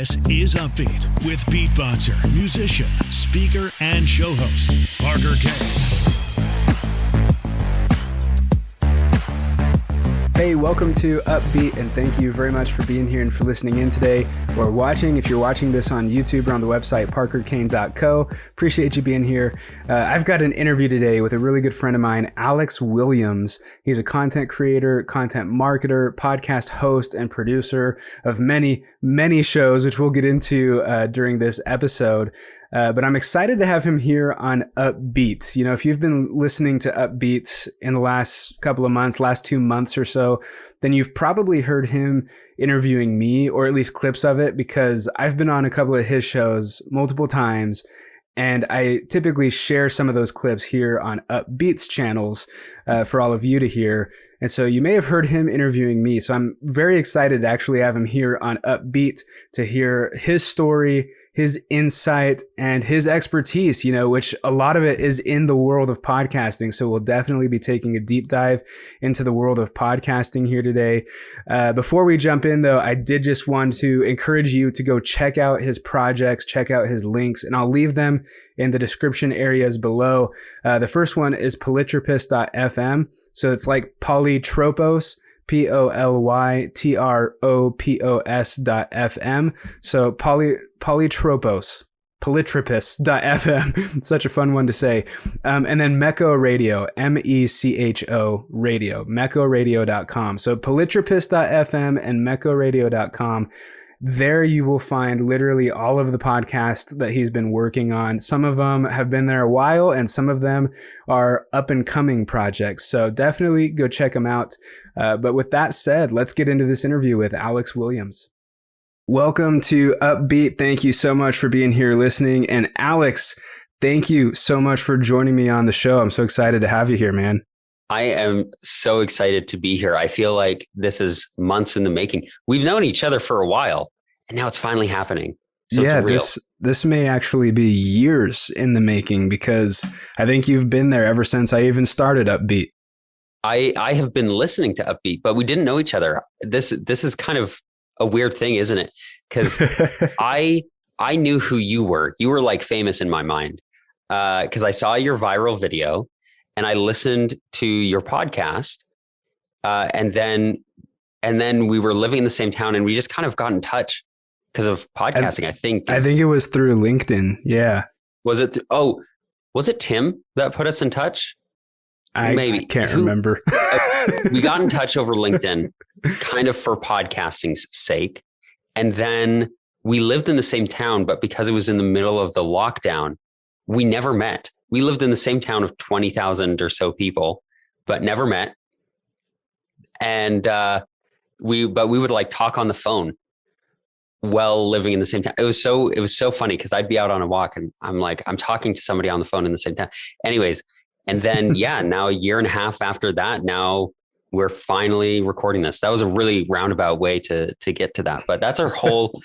This is Upbeat with beatboxer, musician, speaker, and show host, Parker Kane. Hey, welcome to Upbeat, and thank you very much for being here and for listening in today or watching. If you're watching this on YouTube or on the website, parkerkane.co, appreciate you being here. I've got an interview today with a really good friend of mine, Alex Williamns. He's a content creator, content marketer, podcast host, and producer of many, many shows, which we'll get into during this episode. But I'm excited to have him here on Upbeat. You know, if you've been listening to Upbeat in the last couple of months, last 2 months or so, then you've probably heard him interviewing me, or at least clips of it, because I've been on a couple of his shows multiple times. And I typically share some of those clips here on Upbeat's channels for all of you to hear. And so you may have heard him interviewing me. So I'm very excited to actually have him here on Upbeat to hear his story, his insight, and his expertise, you know, which a lot of it is in the world of podcasting. So we'll definitely be taking a deep dive into the world of podcasting here today. Before we jump in, though, I did just want to encourage you to go check out his projects, check out his links, and I'll leave them in the description areas below. The first one is polytropos.fm. So it's like polytropos, polytropos.fm. So polytropos.fm. It's such a fun one to say. And then Mecho Radio, MECHO Radio, mechoradio.com. So polytropos.fm and mechoradio.com. There you will find literally all of the podcasts that he's been working on. Some of them have been there a while, and some of them are up and coming projects. So definitely go check them out. But with that said, let's get into this interview with Alex Williamns. Welcome to Upbeat. Thank you so much for being here listening. And Alex, thank you so much for joining me on the show. I'm so excited to have you here, man. I am so excited to be here. I feel like this is months in the making. We've known each other for a while, and now it's finally happening. So yeah, it's real. This may actually be years in the making, because I think you've been there ever since I even started Upbeat. I have been listening to Upbeat, but we didn't know each other. This is kind of a weird thing, isn't it? Because I knew who you were. You were like famous in my mind because I saw your viral video. And I listened to your podcast, and then we were living in the same town, and we just kind of got in touch because of podcasting. I think it was through LinkedIn. Yeah. Was it? Was it Tim that put us in touch? I can't remember. We got in touch over LinkedIn, kind of for podcasting's sake, and then we lived in the same town, but because it was in the middle of the lockdown, we never met. We lived in the same town of 20,000 or so people, but never met. And we would like talk on the phone while living in the same town. It was so funny because I'd be out on a walk and I'm talking to somebody on the phone in the same town. Anyways, and then now a year and a half after that, now we're finally recording this. That was a really roundabout way to get to that, but that's our whole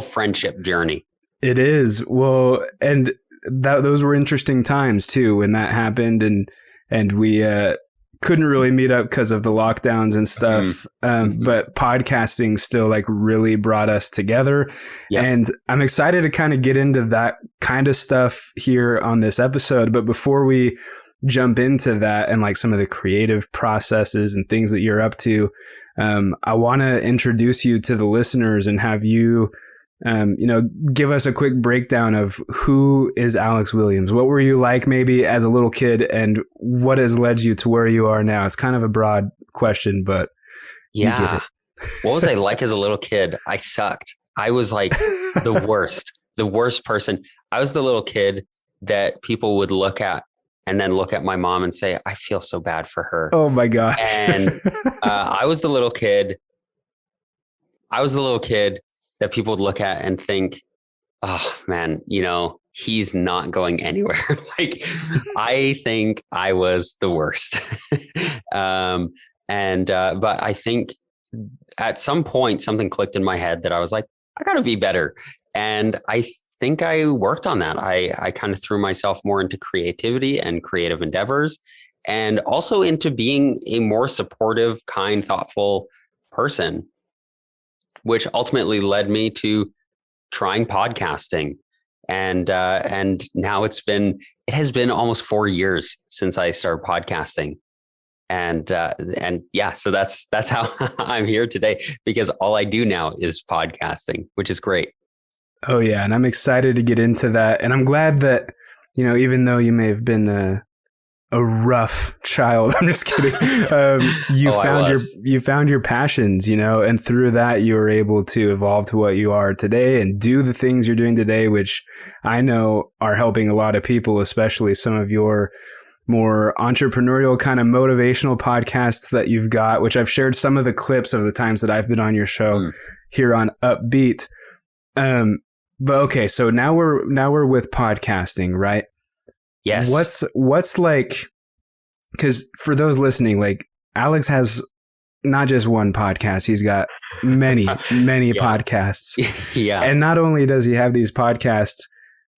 friendship journey. It is. Well, and those were interesting times too when that happened, and we couldn't really meet up because of the lockdowns and stuff. But podcasting still like really brought us together. Yep. And I'm excited to kind of get into that kind of stuff here on this episode. But before we jump into that and like some of the creative processes and things that you're up to, I want to introduce you to the listeners and have you give us a quick breakdown of who is Alex Williamns. What were you like maybe as a little kid, and what has led you to where you are now? It's kind of a broad question, but you get it. What was I like as a little kid? I sucked. I was like the worst person. I was the little kid that people would look at and then look at my mom and say, I feel so bad for her. Oh my gosh. And I was the little kid that people would look at and think, oh man, he's not going anywhere. Like, I think I was the worst. But I think at some point something clicked in my head that I was like, I gotta be better. And I think I worked on that. I kind of threw myself more into creativity and creative endeavors, and also into being a more supportive, kind, thoughtful person, which ultimately led me to trying podcasting. And now it has been almost 4 years since I started podcasting. And yeah, so that's how I'm here today, because all I do now is podcasting, which is great. Oh yeah. And I'm excited to get into that. And I'm glad that, even though you may have been a rough child, I'm just kidding. You found your passions, and through that you were able to evolve to what you are today and do the things you're doing today, which I know are helping a lot of people, especially some of your more entrepreneurial kind of motivational podcasts that you've got, which I've shared some of the clips of the times that I've been on your show here on UPBEAT. But okay, so now we're with podcasting, right? Yes. What's like, because for those listening, like Alex has not just one podcast, he's got many podcasts. Yeah. And not only does he have these podcasts,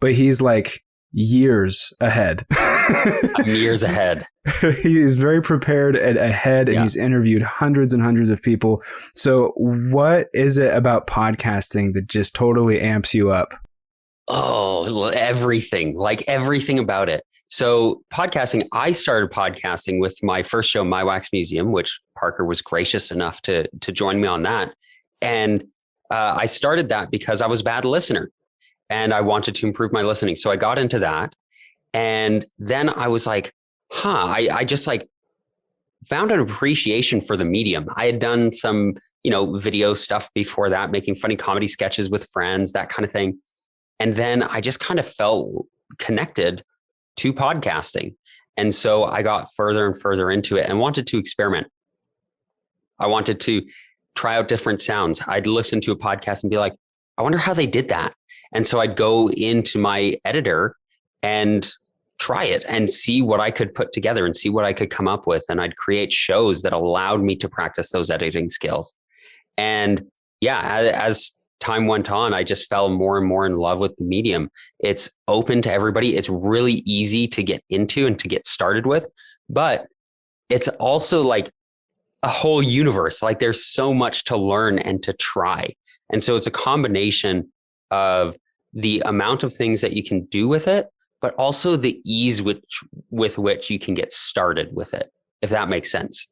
but he's like years ahead. I'm years ahead. He is very prepared and ahead, and he's interviewed hundreds and hundreds of people. So what is it about podcasting that just totally amps you up? Oh, everything about it. So podcasting, I started podcasting with my first show, My Wax Museum, which Parker was gracious enough to join me on that. And I started that because I was a bad listener and I wanted to improve my listening. So I got into that. And then I was like, I just like found an appreciation for the medium. I had done some, video stuff before that, making funny comedy sketches with friends, that kind of thing. And then I just kind of felt connected to podcasting. And so I got further and further into it and wanted to experiment. I wanted to try out different sounds. I'd listen to a podcast and be like, I wonder how they did that. And so I'd go into my editor and try it and see what I could put together and see what I could come up with. And I'd create shows that allowed me to practice those editing skills. And yeah, as time went on, I just fell more and more in love with the medium. It's open to everybody. It's really easy to get into and to get started with, but it's also like a whole universe. Like there's so much to learn and to try. And so it's a combination of the amount of things that you can do with it, but also the ease with which you can get started with it, if that makes sense.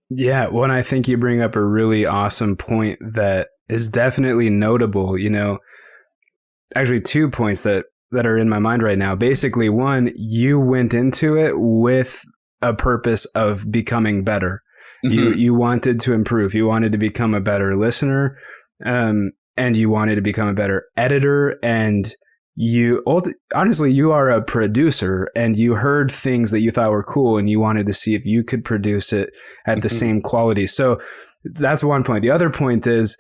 Yeah. Well, and I think you bring up a really awesome point that is definitely notable. Actually 2 points that are in my mind right now. Basically, one, you went into it with a purpose of becoming better. Mm-hmm. You wanted to improve. You wanted to become a better listener, and you wanted to become a better editor. And honestly, you are a producer, and you heard things that you thought were cool, and you wanted to see if you could produce it at the same quality. So that's one point. The other point is,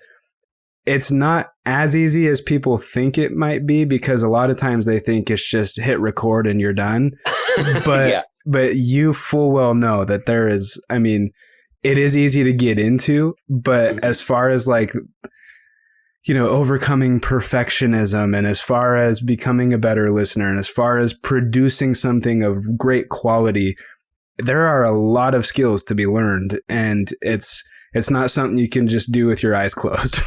it's not as easy as people think it might be, because a lot of times they think it's just hit record and you're done. But but you full well know that there is, it is easy to get into, but as far as like, overcoming perfectionism, and as far as becoming a better listener, and as far as producing something of great quality, there are a lot of skills to be learned, and it's not something you can just do with your eyes closed.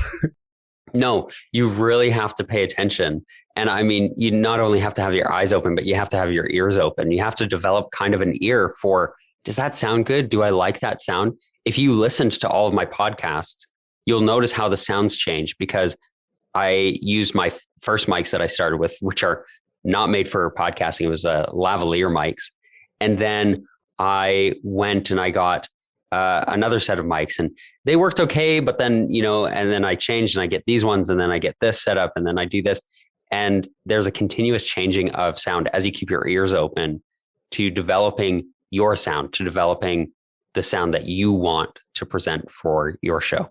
No, you really have to pay attention. And you not only have to have your eyes open, but you have to have your ears open. You have to develop kind of an ear for, does that sound good? Do I like that sound? If you listened to all of my podcasts, you'll notice how the sounds change, because I used my first mics that I started with, which are not made for podcasting. It was lavalier mics. And then I went and I got another set of mics, and they worked okay, but then, and then I changed and I get these ones, and then I get this set up, and then I do this. And there's a continuous changing of sound as you keep your ears open to developing your sound, to developing the sound that you want to present for your show.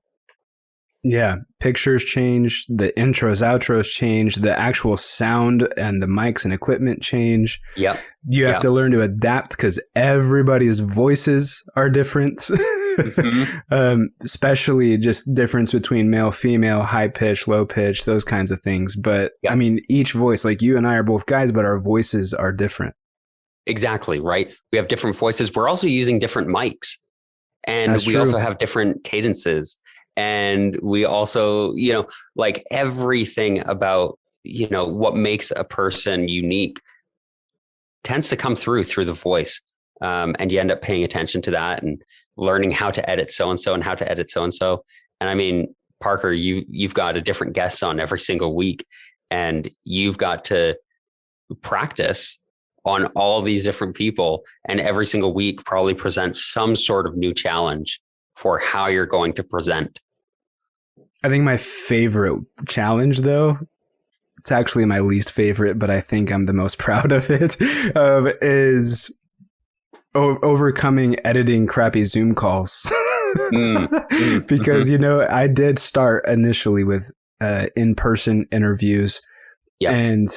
Yeah. Pictures change, the intros, outros change, the actual sound and the mics and equipment change. Yep. You have to learn to adapt, because everybody's voices are different. Mm-hmm. Especially just difference between male, female, high pitch, low pitch, those kinds of things. But each voice, like you and I are both guys, but our voices are different. Exactly. Right. We have different voices. We're also using different mics, and That's we true. also have different cadences. And we also, like everything about, what makes a person unique tends to come through the voice. And you end up paying attention to that and learning how to edit so-and-so and how to edit so-and-so. And I mean, Parker, you've got a different guest on every single week, and you've got to practice on all these different people, and every single week probably presents some sort of new challenge for how you're going to present. I think my favorite challenge, though, it's actually my least favorite, but I think I'm the most proud of it, is overcoming editing crappy Zoom calls. Because, I did start initially with in-person interviews. Yeah. And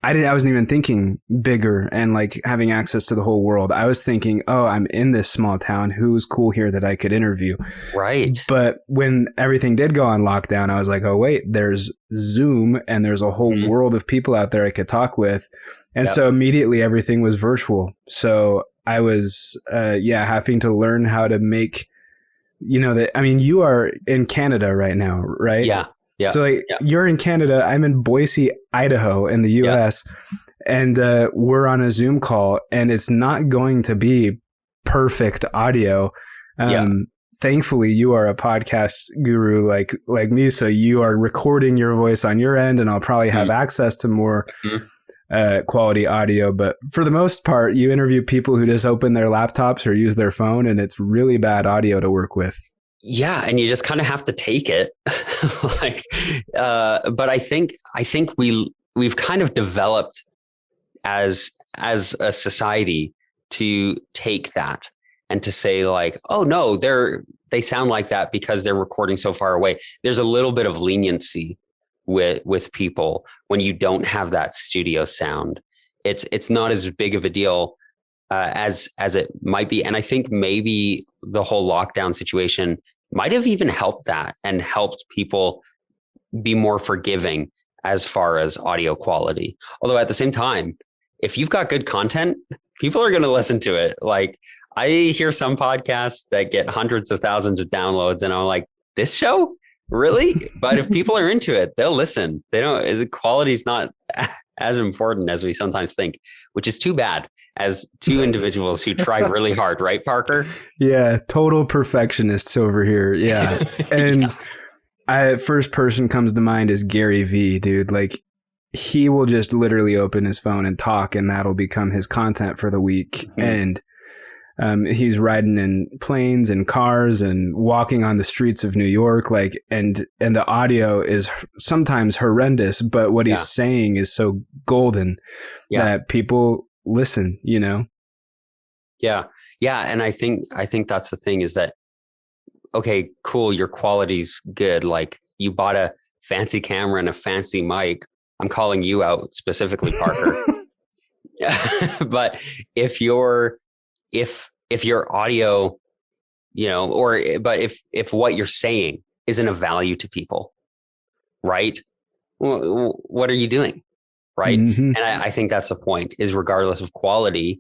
I wasn't even thinking bigger and like having access to the whole world. I was thinking, oh, I'm in this small town. Who's cool here that I could interview? Right. But when everything did go on lockdown, I was like, oh, wait, there's Zoom and there's a whole world of people out there I could talk with. And so immediately everything was virtual. So I was, having to learn how to make, you are in Canada right now, right? Yeah. Yeah. So you're in Canada, I'm in Boise, Idaho in the US, and we're on a Zoom call, and it's not going to be perfect audio. Thankfully, you are a podcast guru like me, so you are recording your voice on your end, and I'll probably have access to more quality audio. But for the most part, you interview people who just open their laptops or use their phone, and it's really bad audio to work with. Yeah. And you just kind of have to take it. But I think we've kind of developed as a society to take that and to say like, oh no, they sound like that because they're recording so far away. There's a little bit of leniency with people when you don't have that studio sound. It's not as big of a deal as it might be. And I think maybe the whole lockdown situation might have even helped that and helped people be more forgiving as far as audio quality. Although at the same time, if you've got good content, people are going to listen to it. Like I hear some podcasts that get hundreds of thousands of downloads, and I'm like, this show? Really? But if people are into it, they'll listen. The quality is not as important as we sometimes think, which is too bad as two individuals who try really hard, right, Parker? Yeah, total perfectionists over here. Yeah. And first person comes to mind is Gary V, dude. Like he will just literally open his phone and talk, and that'll become his content for the week. And he's riding in planes and cars and walking on the streets of New York, and the audio is sometimes horrendous, but what he's saying is so golden that people listen, Yeah. And I think that's the thing is that, okay, cool. Your quality's good. Like you bought a fancy camera and a fancy mic. I'm calling you out specifically, Parker. But if your audio, if what you're saying isn't of value to people, right? Well, what are you doing? Right. And I think that's the point is regardless of quality,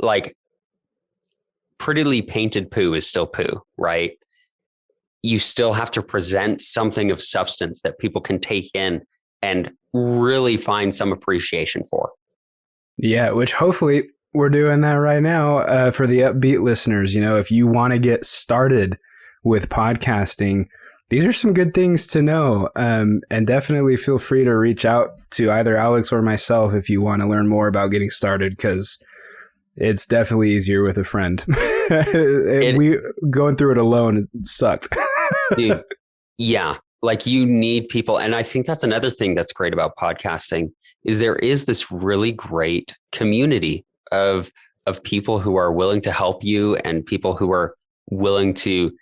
like prettily painted poo is still poo, right? You still have to present something of substance that people can take in and really find some appreciation for. Yeah. Which hopefully we're doing that right now for the UPBEAT listeners. If you want to get started with podcasting, these are some good things to know. And definitely feel free to reach out to either Alex or myself if you want to learn more about getting started, because it's definitely easier with a friend. We going through it alone, it sucked. Dude, yeah. Like you need people. And I think that's another thing that's great about podcasting is there is this really great community of people who are willing to help you and people who are willing to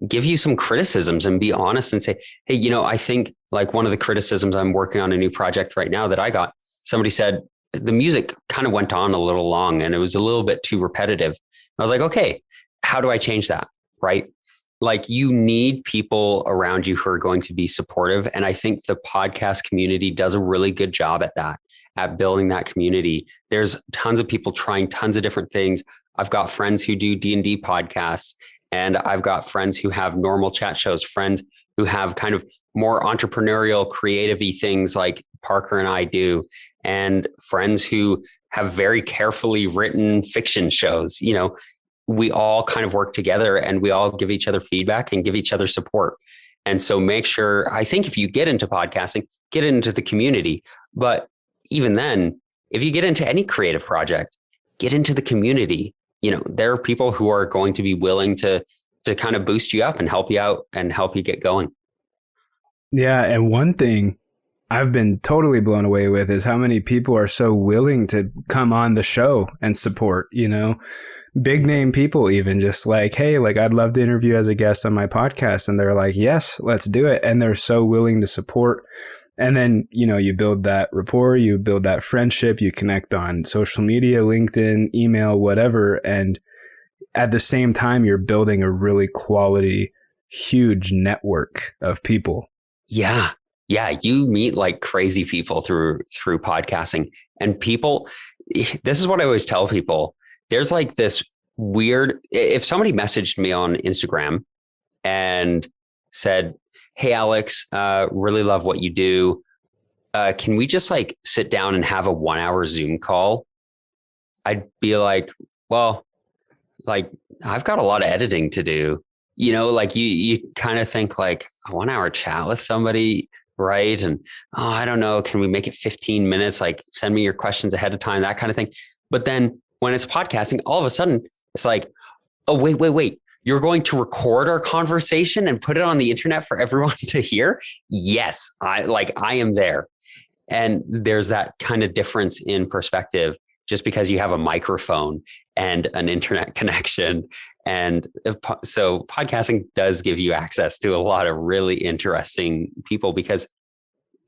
give you some criticisms and be honest and say, hey, I think like one of the criticisms, I'm working on a new project right now that I got, somebody said the music kind of went on a little long and it was a little bit too repetitive. I was like, okay, how do I change that? Right? Like you need people around you who are going to be supportive. And I think the podcast community does a really good job at that, at building that community. There's tons of people trying tons of different things. I've got friends who do D&D podcasts, And I've got friends who have normal chat shows, friends who have kind of more entrepreneurial, creative-y things like Parker and I do, and friends who have very carefully written fiction shows. You know, we all kind of work together and we all give each other feedback and give each other support. And so make sure, I think if you get into podcasting, get into the community. But even then, if you get into any creative project, get into the community. You know, there are people who are going to be willing to kind of boost you up and help you out and help you get going. Yeah. And one thing I've been totally blown away with is how many people are so willing to come on the show and support, you know, big name people, even just like, hey, like, I'd love to interview as a guest on my podcast. And they're like, yes, let's do it. And they're so willing to support. And then, you know, you build that rapport, you build that friendship, you connect on social media, LinkedIn, email, whatever. And at the same time, you're building a really quality, huge network of people. Yeah. Yeah. You meet like crazy people through podcasting, and people, this is what I always tell people. There's like this weird, if somebody messaged me on Instagram and said, hey, Alex, really love what you do. Can we just like sit down and have a 1 hour Zoom call? I'd be like, well, like, I've got a lot of editing to do. You know, like you kind of think like a 1 hour chat with somebody, right? And, oh, I don't know, can we make it 15 minutes? Like, send me your questions ahead of time, that kind of thing. But then when it's podcasting, all of a sudden it's like, oh, wait. You're going to record our conversation and put it on the internet for everyone to hear? Yes, I am there. And there's that kind of difference in perspective just because you have a microphone and an internet connection. And so podcasting does give you access to a lot of really interesting people, because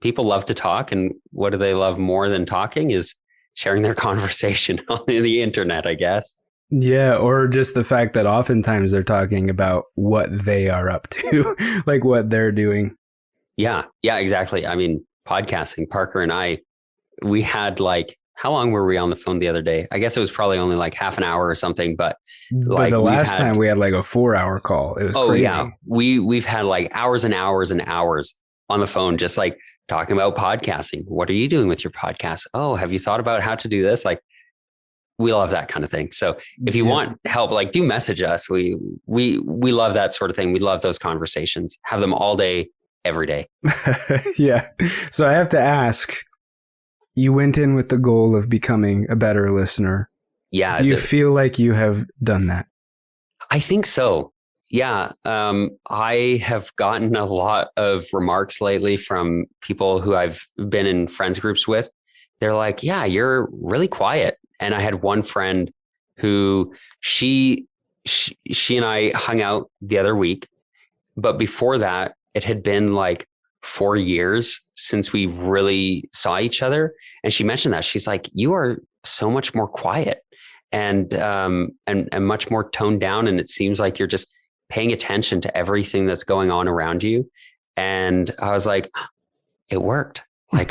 people love to talk. And what do they love more than talking is sharing their conversation on the internet, I guess. Yeah, or just the fact that oftentimes they're talking about what they are up to, like what they're doing. Yeah, exactly. I mean, podcasting, Parker and I, we had like, how long were we on the phone the other day? I guess it was probably only like half an hour or something, but like the last time we had like a 4 hour call. It was crazy. Yeah. We've had like hours and hours and hours on the phone, just like talking about podcasting. What are you doing with your podcast? Oh, have you thought about how to do this? Like, we love that kind of thing. So if you want help, like, do message us. We love that sort of thing. We love those conversations. Have them all day, every day. Yeah. So I have to ask, you went in with the goal of becoming a better listener. Yeah. Do you feel like you have done that? I think so. Yeah. I have gotten a lot of remarks lately from people who I've been in friends groups with. They're like, yeah, you're really quiet. And I had one friend who she and I hung out the other week, but before that, it had been like 4 years since we really saw each other. And she mentioned that. She's like, you are so much more quiet and much more toned down. And it seems like you're just paying attention to everything that's going on around you. And I was like, it worked. Like,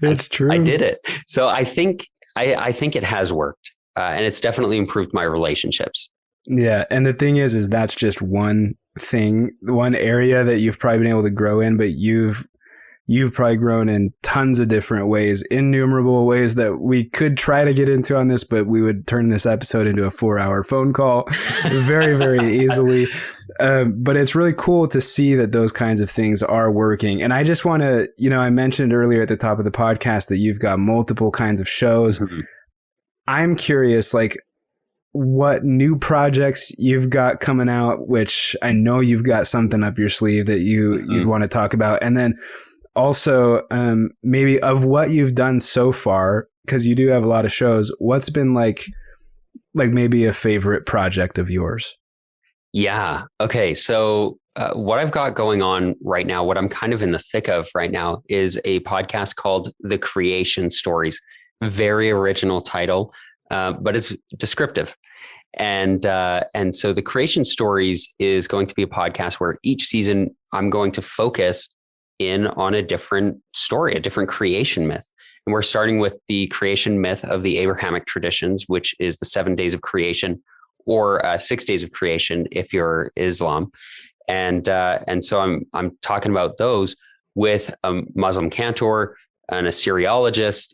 it's true. I did it. So I think it has worked, and it's definitely improved my relationships. Yeah. And the thing is that's just one thing, one area that you've probably been able to grow in, but you've probably grown in tons of different ways, innumerable ways that we could try to get into on this, but we would turn this episode into a 4 hour phone call very, very easily. But it's really cool to see that those kinds of things are working. And I just want to, I mentioned earlier at the top of the podcast that you've got multiple kinds of shows. Mm-hmm. I'm curious, like, what new projects you've got coming out, which I know you've got something up your sleeve that you'd want to talk about. And then also, maybe of what you've done so far, because you do have a lot of shows, what's been like maybe a favorite project of yours? Yeah. Okay. So what I've got going on right now, what I'm kind of in the thick of right now, is a podcast called The Creation Stories. Very original title, but it's descriptive. And so The Creation Stories is going to be a podcast where each season I'm going to focus in on a different story, a different creation myth. And we're starting with the creation myth of the Abrahamic traditions, which is the 7 days of creation, or 6 Days of Creation if you're Islam. And so I'm talking about those with a Muslim cantor, an Assyriologist,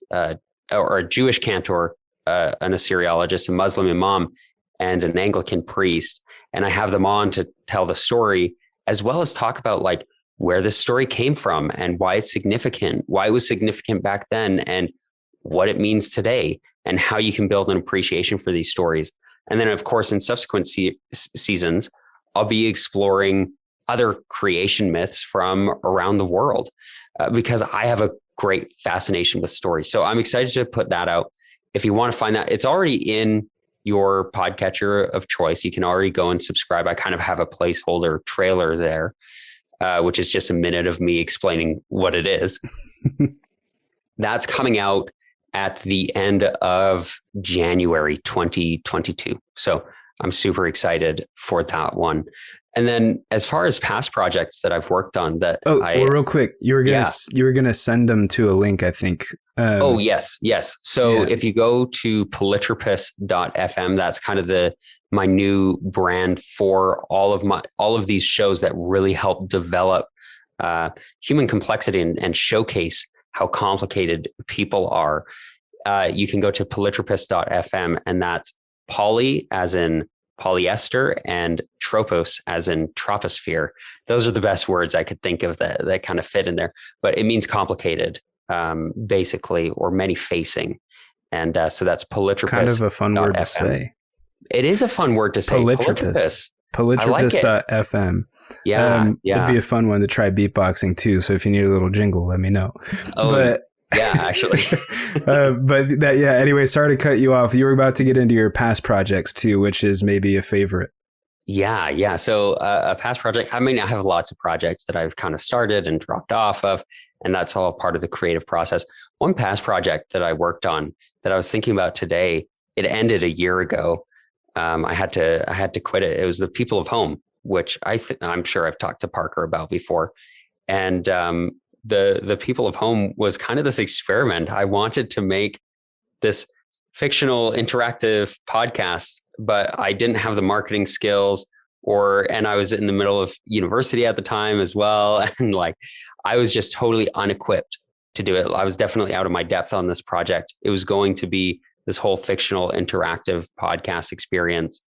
or a Jewish cantor, an Assyriologist, a Muslim imam, and an Anglican priest. And I have them on to tell the story, as well as talk about like where this story came from and why it's significant, why it was significant back then, and what it means today, and how you can build an appreciation for these stories. And then, of course, in subsequent seasons, I'll be exploring other creation myths from around the world because I have a great fascination with stories. So I'm excited to put that out. If you want to find that, it's already in your podcatcher of choice. You can already go and subscribe. I kind of have a placeholder trailer there, which is just a minute of me explaining what it is. That's coming out at the end of January 2022. So I'm super excited for that one. And then as far as past projects that I've worked on well, real quick, you were gonna send them to a link, I think. Yes. So if you go to polytropist.fm, that's kind of my new brand for all of these shows that really help develop human complexity and showcase how complicated people are. You can go to polytropist.fm, and that's poly as in polyester and tropos as in troposphere. Those are the best words I could think of that kind of fit in there, but it means complicated, basically, or many facing. And so that's polytropist. Kind of a fun word to say. It is a fun word to say. Polytropist. Polytropist.fm. Yeah. It'd be a fun one to try beatboxing too. So if you need a little jingle, let me know. Yeah, actually. Anyway, sorry to cut you off. You were about to get into your past projects too, which is maybe a favorite. Yeah. So a past project, I mean, I have lots of projects that I've kind of started and dropped off of, and that's all part of the creative process. One past project that I worked on that I was thinking about today, it ended a year ago. I had to quit it. It was the People of Home, which I'm sure I've talked to Parker about before. And the People of Home was kind of this experiment. I wanted to make this fictional interactive podcast, but I didn't have the marketing skills, and I was in the middle of university at the time as well. And like, I was just totally unequipped to do it. I was definitely out of my depth on this project. It was going to be this whole fictional interactive podcast experience,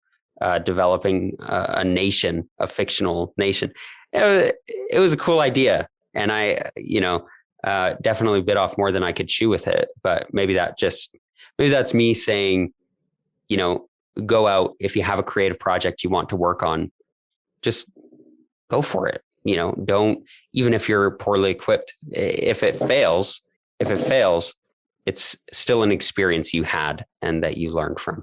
developing a fictional nation. It was a cool idea. And I, definitely bit off more than I could chew with it. But maybe that's me saying, go out. If you have a creative project you want to work on, just go for it. Don't, even if you're poorly equipped, if it fails, it's still an experience you had and that you learned from.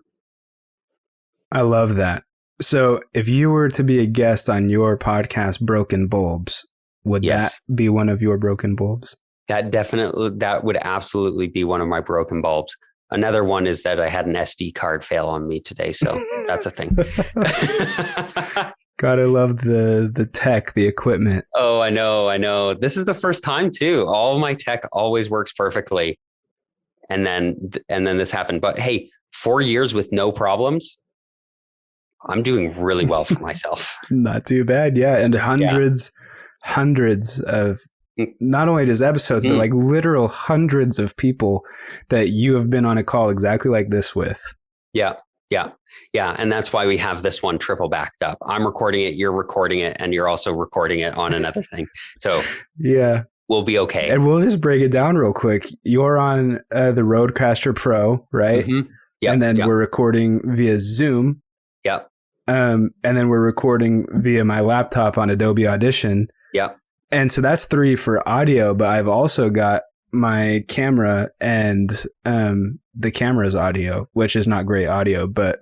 I love that. So if you were to be a guest on your podcast, Broken Bulbs, would that be one of your broken bulbs? That would absolutely be one of my broken bulbs. Another one is that I had an SD card fail on me today. So that's a thing. Gotta love the tech, the equipment. Oh, I know. This is the first time too. All of my tech always works perfectly. And then this happened. But hey, 4 years with no problems. I'm doing really well for myself. Not too bad. Yeah. And hundreds of not only just episodes, but like literal hundreds of people that you have been on a call exactly like this with. Yeah. And that's why we have this one triple backed up. I'm recording it, you're recording it, and you're also recording it on another thing. So yeah, we'll be okay. And we'll just break it down real quick. You're on the Rodecaster Pro, right? Mm-hmm. Yeah. And then we're recording via Zoom. Yeah. And then we're recording via my laptop on Adobe Audition. Yeah. And so that's 3 for audio, but I've also got my camera and the camera's audio, which is not great audio, but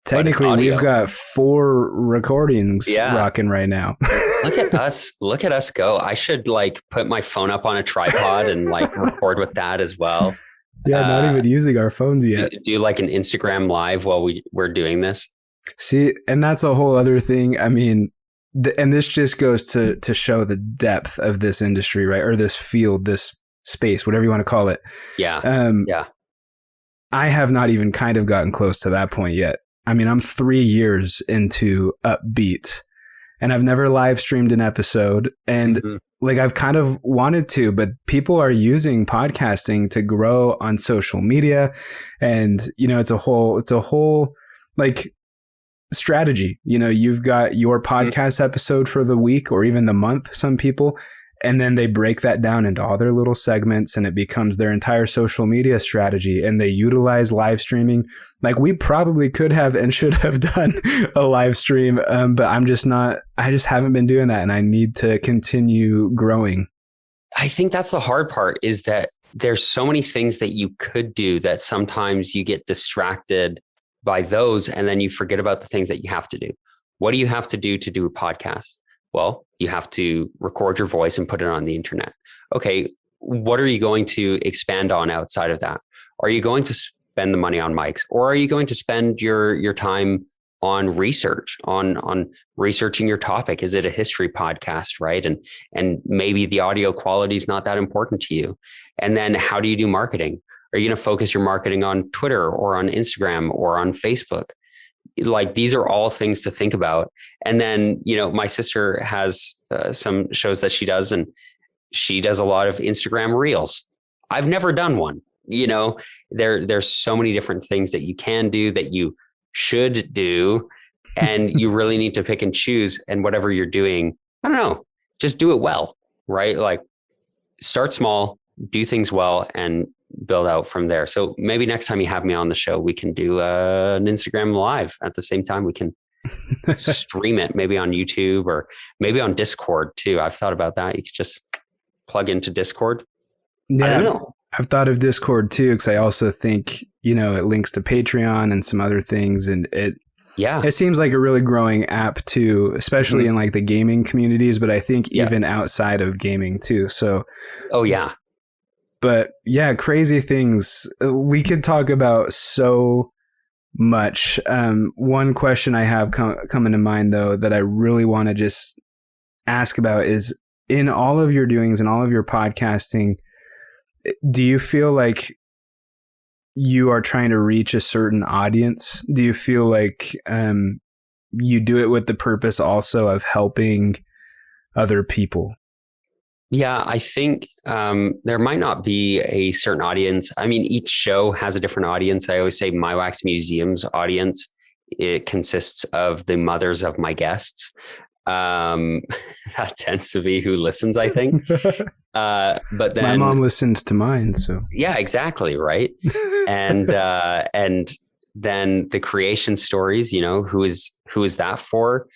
technically we've got 4 recordings rocking right now. Look at us go. I should put my phone up on a tripod and record with that as well. Yeah, not even using our phones yet. Do an Instagram live while we're doing this. See, and that's a whole other thing. I mean, and this just goes to show the depth of this industry, right? Or this field, this space, whatever you want to call it. Yeah. I have not even kind of gotten close to that point yet. I'm 3 years into UPBEAT, and I've never live streamed an episode. And like, I've kind of wanted to, but people are using podcasting to grow on social media. And, it's a whole like strategy. You've got your podcast episode for the week or even the month, some people, and then they break that down into all their little segments and it becomes their entire social media strategy. And they utilize live streaming. Like, we probably could have and should have done a live stream, but I just haven't been doing that, and I need to continue growing. I think that's the hard part, is that there's so many things that you could do that sometimes you get distracted by those, and then you forget about the things that you have to do. What do you have to do a podcast? Well, you have to record your voice and put it on the internet. Okay, what are you going to expand on outside of that? Are you going to spend the money on mics, or are you going to spend your time on research, on researching your topic? Is it a history podcast, right? And maybe the audio quality is not that important to you. And then how do you do marketing? Are you going to focus your marketing on Twitter or on Instagram or on Facebook? Like, these are all things to think about. And then, my sister has some shows that she does, and she does a lot of Instagram reels. I've never done one. There's so many different things that you can do, that you should do, and you really need to pick and choose. And whatever you're doing, I don't know, just do it well, right? Like, start small, do things well, and build out from there. So maybe next time you have me on the show, we can do an Instagram live at the same time. We can stream it maybe on YouTube or maybe on Discord too. I've thought about that. You could just plug into Discord. Yeah, I don't know. I've thought of Discord too, because I also think, it links to Patreon and some other things. And it seems like a really growing app too, especially in like the gaming communities, but I think even outside of gaming too. So, oh yeah. But yeah, crazy things. We could talk about so much. One question I have coming to mind, though, that I really want to just ask about is, in all of your doings and all of your podcasting, do you feel like you are trying to reach a certain audience? Do you feel like you do it with the purpose also of helping other people? Yeah, I think there might not be a certain audience. I mean, each show has a different audience. I always say my Wax Museum's audience, it consists of the mothers of my guests. That tends to be who listens, I think. But then my mom listened to mine, so yeah, exactly, right. And then the creation stories, who is that for?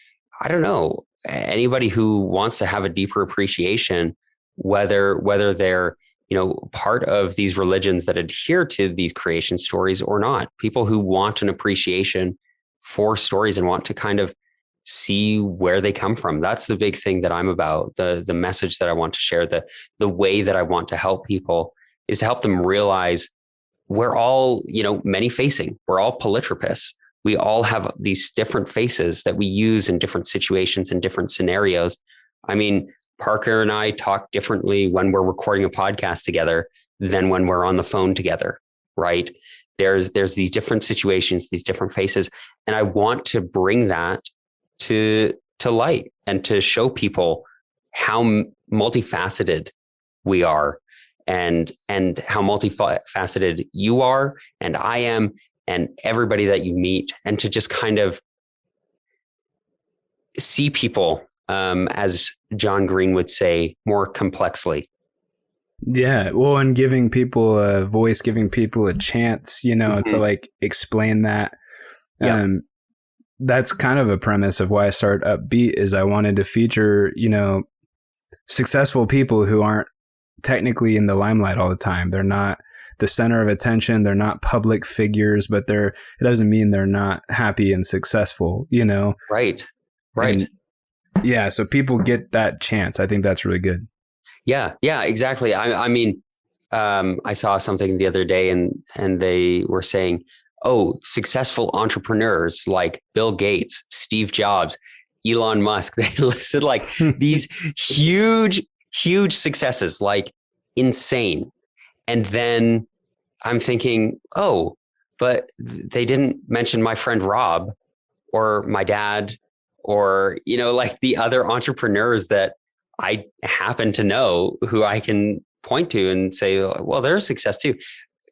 I don't know. Anybody who wants to have a deeper appreciation, whether they're part of these religions that adhere to these creation stories or not. People who want an appreciation for stories and want to kind of see where they come from. That's the big thing that I'm about. The message that I want to share, the way that I want to help people is to help them realize we're all, many facing. We're all polytropists. We all have these different faces that we use in different situations and different scenarios. I mean, Parker and I talk differently when we're recording a podcast together than when we're on the phone together, right? There's these different situations, these different faces. And I want to bring that to light and to show people how multifaceted we are, and how multifaceted you are and I am and everybody that you meet, and to just kind of see people, as John Green would say, more complexly. Yeah. Well, and giving people a voice, giving people a chance, to like explain that. Yeah. That's kind of a premise of why I started UPBEAT, is I wanted to feature, successful people who aren't technically in the limelight all the time. They're not the center of attention. They're not public figures, but it doesn't mean they're not happy and successful, Right. And, yeah. So people get that chance. I think that's really good. Yeah, exactly. I mean, I saw something the other day and they were saying, oh, successful entrepreneurs like Bill Gates, Steve Jobs, Elon Musk, they listed like these huge successes, like insane. And then I'm thinking, oh, but they didn't mention my friend Rob or my dad or, like the other entrepreneurs that I happen to know who I can point to and say, well, they're a success too,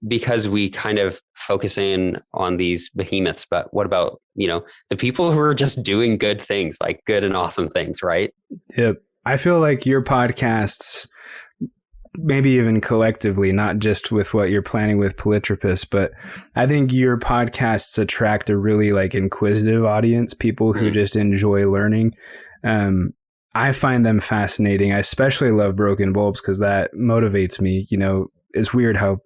because we kind of focus in on these behemoths. But what about, the people who are just doing good things, like good and awesome things, right? Yep. I feel like your podcasts, maybe even collectively, not just with what you're planning with Polytropist, but I think your podcasts attract a really like inquisitive audience, people who just enjoy learning. I find them fascinating. I especially love Broken Bulbs because that motivates me. It's weird how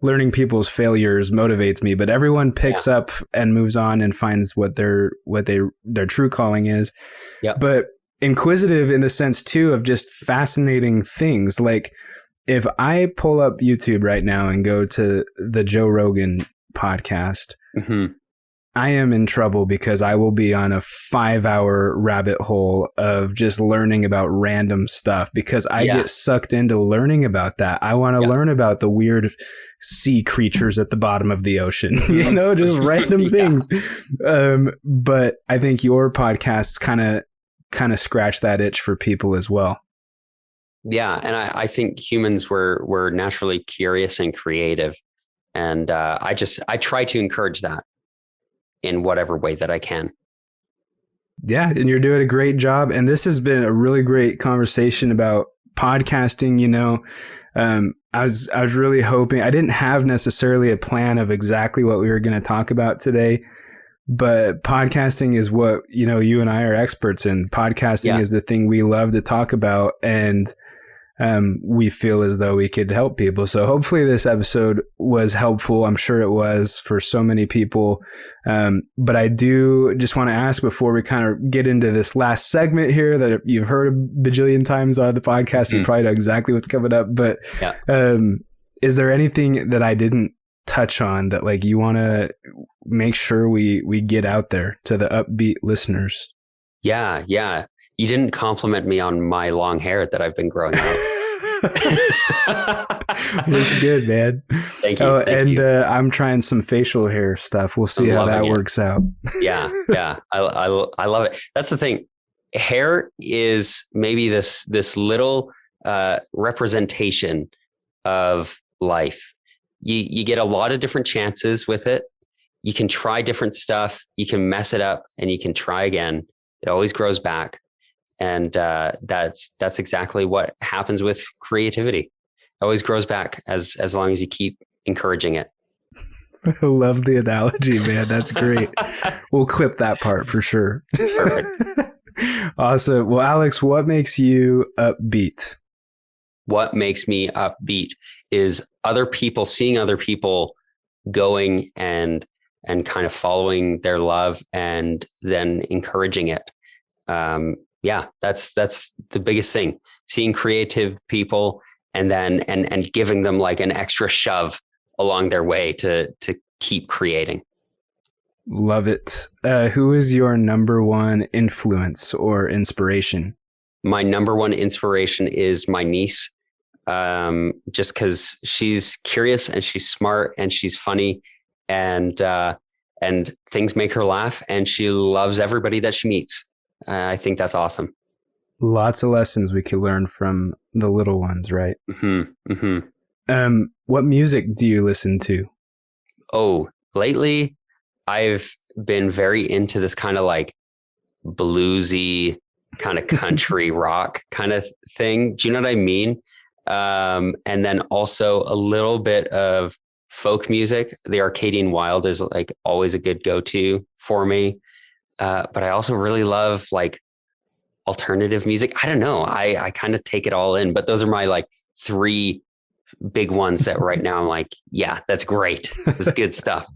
learning people's failures motivates me, but everyone picks up and moves on and finds what their true calling is. Yeah. But inquisitive in the sense too of just fascinating things. Like if I pull up YouTube right now and go to the Joe Rogan podcast, I am in trouble because I will be on a 5-hour rabbit hole of just learning about random stuff because I get sucked into learning about that. I want to learn about the weird sea creatures at the bottom of the ocean, just random things. But I think your podcasts kind of scratch that itch for people as well. Yeah. And I think humans were naturally curious and creative. And I try to encourage that in whatever way that I can. Yeah. And you're doing a great job. And this has been a really great conversation about podcasting. I was really hoping, I didn't have necessarily a plan of exactly what we were going to talk about today, but podcasting is what, you and I are experts in. Podcasting is the thing we love to talk about. And we feel as though we could help people. So hopefully this episode was helpful. I'm sure it was for so many people. But I do just want to ask before we kind of get into this last segment here that you've heard a bajillion times on the podcast, you probably know exactly what's coming up. But is there anything that I didn't touch on that like you want to make sure we get out there to the Upbeat listeners? Yeah. You didn't compliment me on my long hair that I've been growing out. It's good, man. Thank you. Thank you. I'm trying some facial hair stuff. We'll see how that works out. Yeah. I love it. That's the thing. Hair is maybe this little representation of life. You get a lot of different chances with it. You can try different stuff. You can mess it up and you can try again. It always grows back. And that's exactly what happens with creativity. It always grows back as long as you keep encouraging it. I love the analogy, man. That's great. We'll clip that part for sure. Perfect. Awesome. Well, Alex, what makes you upbeat? What makes me upbeat is seeing other people going and kind of following their love and then encouraging it. That's the biggest thing. Seeing creative people and then and giving them like an extra shove along their way to keep creating. Love it. Who is your number one influence or inspiration? My number one inspiration is my niece. Just because she's curious and she's smart and she's funny and things make her laugh and she loves everybody that she meets. I think that's awesome. Lots of lessons we could learn from the little ones, right? What music do you listen to? Oh, lately I've been very into this kind of like bluesy kind of country rock kind of thing. Do you know what I mean? And then also a little bit of folk music. The Arcadian Wild is like always a good go-to for me. But I also really love like alternative music. I don't know. I kind of take it all in, but those are my like 3 big ones that right now I'm like, yeah, that's great. That's good stuff.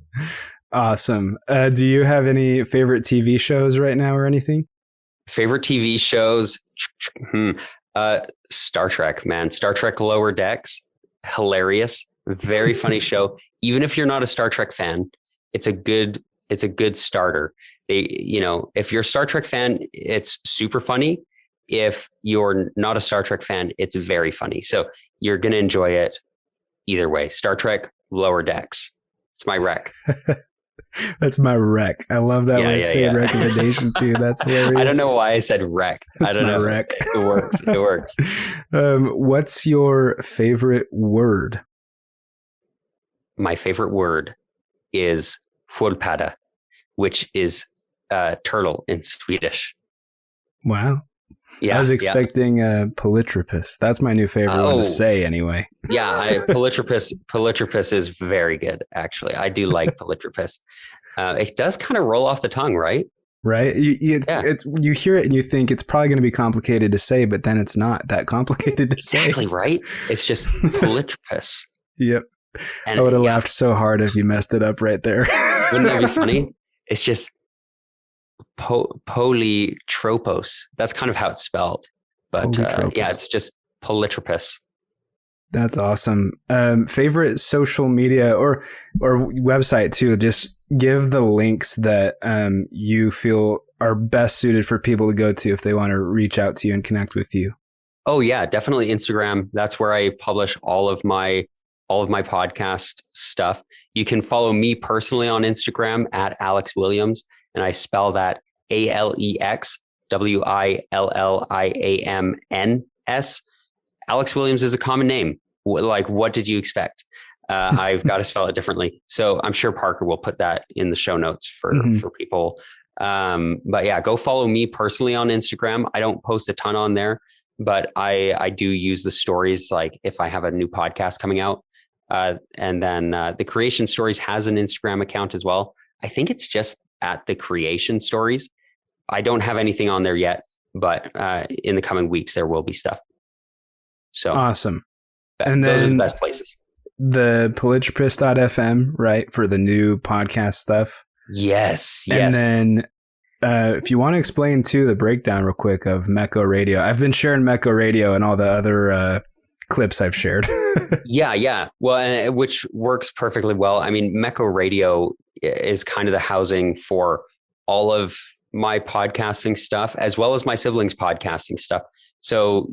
Awesome. Do you have any favorite TV shows right now or anything? Favorite TV shows? Star Trek, man. Star Trek Lower Decks. Hilarious. Very funny show. Even if you're not a Star Trek fan, it's a good starter. If you're a Star Trek fan, it's super funny. If you're not a Star Trek fan, it's very funny. So you're going to enjoy it either way. Star Trek Lower Decks. It's my rec. That's my rec. I love that way of saying recommendation too. That's hilarious. I don't know why I said rec. That's I don't my know. rec. It works. It works. What's your favorite word? My favorite word is sköldpadda, which is turtle in Swedish. Wow. Yeah, I was expecting polytropus. That's my new favorite one to say anyway. Yeah, polytropus is very good, actually. I do like polytropus. It does kind of roll off the tongue, right? Right? You hear it and you think it's probably going to be complicated to say, but then it's not that complicated to say. Exactly, right? It's just polytropus. Yep. And I would have laughed so hard if you messed it up right there. Wouldn't that be funny? It's just polytropos. That's kind of how it's spelled. But it's just polytropus. That's awesome. Favorite social media or website too. Just give the links that you feel are best suited for people to go to if they want to reach out to you and connect with you. Oh yeah, definitely Instagram. That's where I publish all of my podcast stuff. You can follow me personally on Instagram at Alex Williamns, and I spell that AlexWilliams. Alex Williamns is a common name. Like, what did you expect? I've got to spell it differently. So I'm sure Parker will put that in the show notes for people. But yeah, go follow me personally on Instagram. I don't post a ton on there, but I do use the stories. Like if I have a new podcast coming out, and then the Creation Stories has an Instagram account as well. I think it's just at the Creation Stories. I don't have anything on there yet, but in the coming weeks, there will be stuff. So awesome. And those then are the best places. The polytropus.fm, right? For the new podcast stuff. Yes. And then if you want to explain too, the breakdown real quick of Mecco Radio. I've been sharing Mecco Radio and all the other clips I've shared. Yeah. Well, which works perfectly well. I mean, Mecco Radio is kind of the housing for all of my podcasting stuff, as well as my siblings' podcasting stuff. So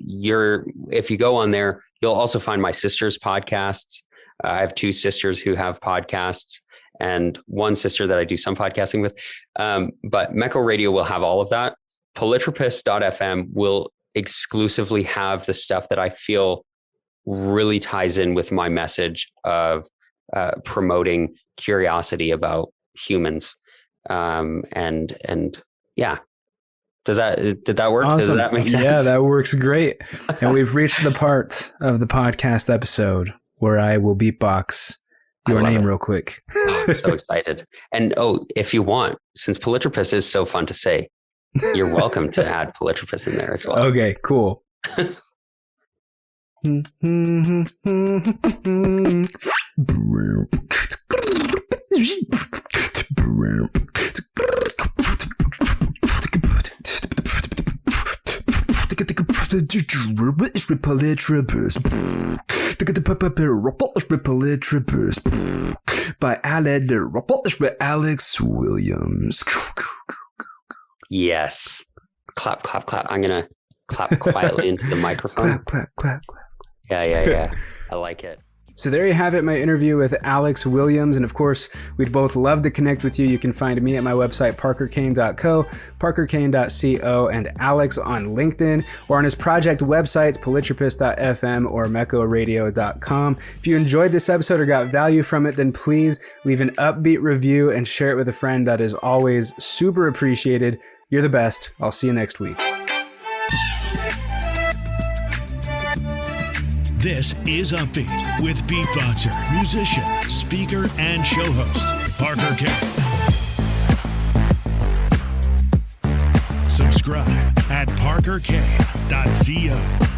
if you go on there, you'll also find my sister's podcasts. I have two sisters who have podcasts and one sister that I do some podcasting with. But Mecco Radio will have all of that. Polytropus.fm will exclusively have the stuff that I feel really ties in with my message of promoting curiosity about humans. And yeah. Did that work? Awesome. Does that make sense? Yeah, that works great. And we've reached the part of the podcast episode where I will beatbox your name real quick. Oh, I'm so excited. And if you want, since polytropus is so fun to say, you're welcome to add polytropus in there as well. Okay, cool. By Alex Williamns. Yes. Clap, clap, clap. I'm going to clap quietly into the microphone. Clap. Yeah. I like it. So there you have it, my interview with Alex Williamns. And of course, we'd both love to connect with you. You can find me at my website, parkerkane.co, parkerkane.co, and Alex on LinkedIn, or on his project websites, polytropus.fm or meccoradio.com. If you enjoyed this episode or got value from it, then please leave an upbeat review and share it with a friend. That is always super appreciated. You're the best. I'll see you next week. This is Upbeat with beatboxer, musician, speaker, and show host, Parker Kane. Subscribe at parkerkane.co.